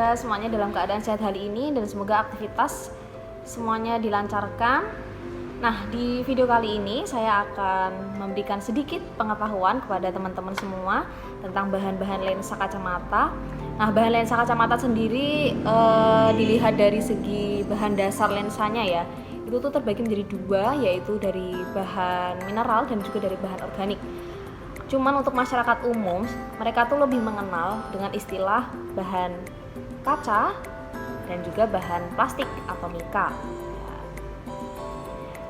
semoga semuanya dalam keadaan sehat hari ini dan semoga aktivitas semuanya dilancarkan. Nah, di video kali ini saya akan memberikan sedikit pengetahuan kepada teman-teman semua tentang bahan-bahan lensa kacamata. Nah, bahan lensa kacamata sendiri dilihat dari segi bahan dasar lensanya ya, itu tuh terbagi menjadi dua, yaitu dari bahan mineral dan juga dari bahan organik. Cuman untuk masyarakat umum, mereka tuh lebih mengenal dengan istilah bahan kaca dan juga bahan plastik atau mika.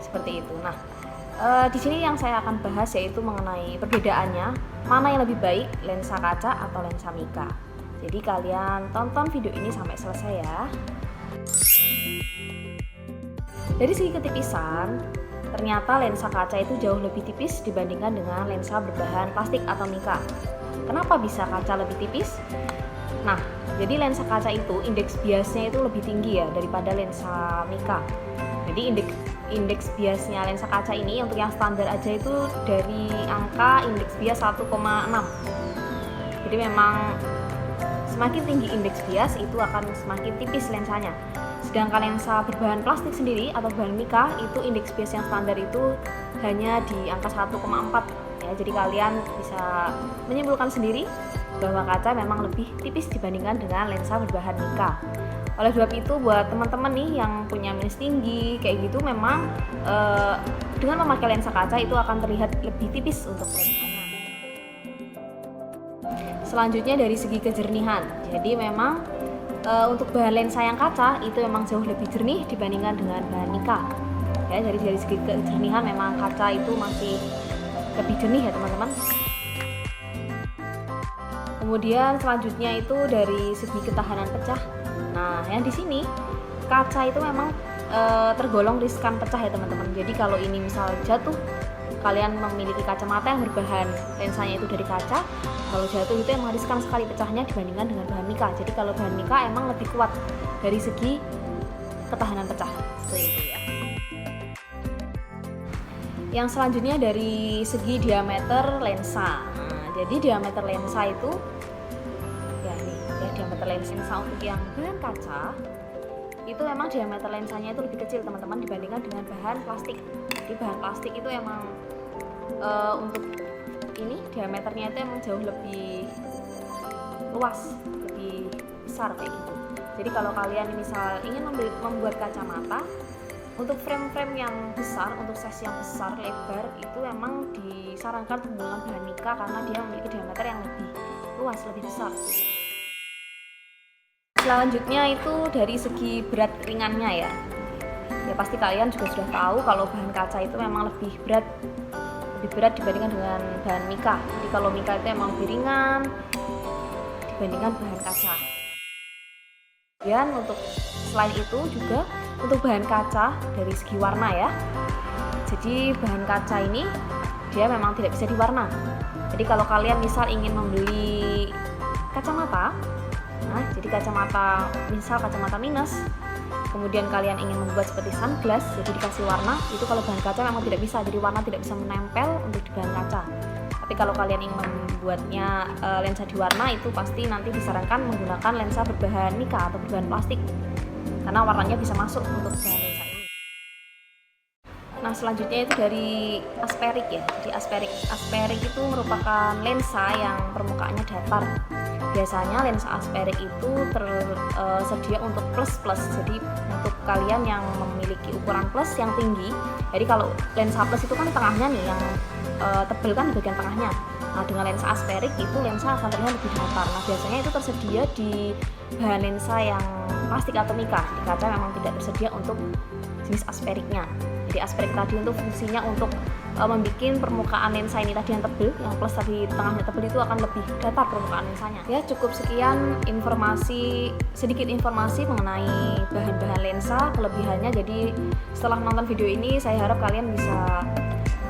Seperti itu. Nah, di sini yang saya akan bahas yaitu mengenai perbedaannya, mana yang lebih baik, lensa kaca atau lensa mika. Jadi kalian tonton video ini sampai selesai ya. Dari segi ketipisan, ternyata lensa kaca itu jauh lebih tipis dibandingkan dengan lensa berbahan plastik atau mika. Kenapa bisa kaca lebih tipis? Nah, jadi lensa kaca itu indeks biasnya itu lebih tinggi ya daripada lensa mika. Jadi indeks biasnya lensa kaca ini untuk yang standar aja itu dari angka indeks bias 1,6. Jadi memang semakin tinggi indeks bias itu akan semakin tipis lensanya. Sedangkan lensa berbahan plastik sendiri atau bahan mika itu indeks bias yang standar itu hanya di angka 1,4 ya. Jadi kalian bisa menyimpulkan sendiri bahwa kaca memang lebih tipis dibandingkan dengan lensa berbahan mika. Oleh sebab itu buat teman-teman nih yang punya minus tinggi kayak gitu, memang dengan memakai lensa kaca itu akan terlihat lebih tipis untuk lensanya. Selanjutnya dari segi kejernihan. Jadi memang untuk bahan lensa yang kaca itu memang jauh lebih jernih dibandingkan dengan bahan mika. Ya, jadi dari segi kejernihan memang kaca itu masih lebih jernih ya teman-teman. Kemudian selanjutnya itu dari segi ketahanan pecah. Nah, yang di sini kaca itu memang tergolong riskan pecah ya teman-teman. Jadi kalau ini misal jatuh, kalian memiliki kacamata yang berbahan lensanya itu dari kaca, kalau jatuh itu emang riskan sekali pecahnya dibandingkan dengan bahan mika. Jadi kalau bahan mika emang lebih kuat dari segi ketahanan pecah, seperti itu ya. Yang selanjutnya dari segi diameter lensa. Nah, jadi diameter lensa itu ya nih, ya diameter lensa untuk yang bahan kaca itu memang diameter lensanya itu lebih kecil teman-teman dibandingkan dengan bahan plastik. Jadi bahan plastik itu emang untuk ini diameternya itu emang jauh lebih luas, lebih besar kayak gitu. Jadi kalau kalian misal ingin membuat kacamata untuk frame-frame yang besar, untuk size yang besar, lebar, itu memang disarankan menggunakan bahan mika karena dia memiliki diameter yang lebih luas, lebih besar. Selanjutnya itu dari segi berat ringannya ya. Ya pasti kalian juga sudah tahu kalau bahan kaca itu memang lebih berat dibandingkan dengan bahan mika. Jadi kalau mika itu emang lebih ringan dibandingkan bahan kaca. Dan untuk selain itu juga untuk bahan kaca dari segi warna ya. Jadi bahan kaca ini dia memang tidak bisa diwarna. Jadi kalau kalian misal ingin membeli kacamata, nah jadi kacamata misal kacamata minus, kemudian kalian ingin membuat seperti sunglass, jadi dikasih warna, itu kalau bahan kaca memang tidak bisa, jadi warna tidak bisa menempel untuk di bahan kaca. Tapi kalau kalian ingin membuatnya lensa diwarna, itu pasti nanti disarankan menggunakan lensa berbahan mika atau berbahan plastik, karena warnanya bisa masuk untuk bahan lensa ini. Nah selanjutnya itu dari asperik ya. Jadi asperik itu merupakan lensa yang permukaannya datar. Biasanya lensa asperik itu tersedia untuk plus. Jadi untuk kalian yang memiliki ukuran plus yang tinggi, jadi kalau lensa plus itu kan tengahnya nih yang tebal kan di bagian tengahnya. Nah dengan lensa asperik itu lensa akan terlihat lebih datar. Nah biasanya itu tersedia di bahan lensa yang plastik atau mika. Di kaca memang tidak tersedia untuk jenis asperiknya. Jadi asperik tadi untuk fungsinya untuk membuat permukaan lensa ini tadi yang tebal, yang plus tadi tengahnya tebal itu akan lebih datar permukaan lensanya. Ya cukup sekian sedikit informasi mengenai bahan-bahan lensa, kelebihannya. Jadi setelah menonton video ini saya harap kalian bisa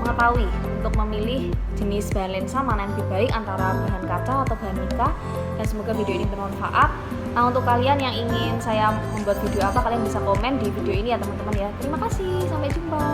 mengetahui untuk memilih jenis bahan lensa mana yang lebih baik antara bahan kaca atau bahan mika, dan semoga video ini bermanfaat. Nah untuk kalian yang ingin saya membuat video apa, kalian bisa komen di video ini ya teman-teman ya. Terima kasih, sampai jumpa.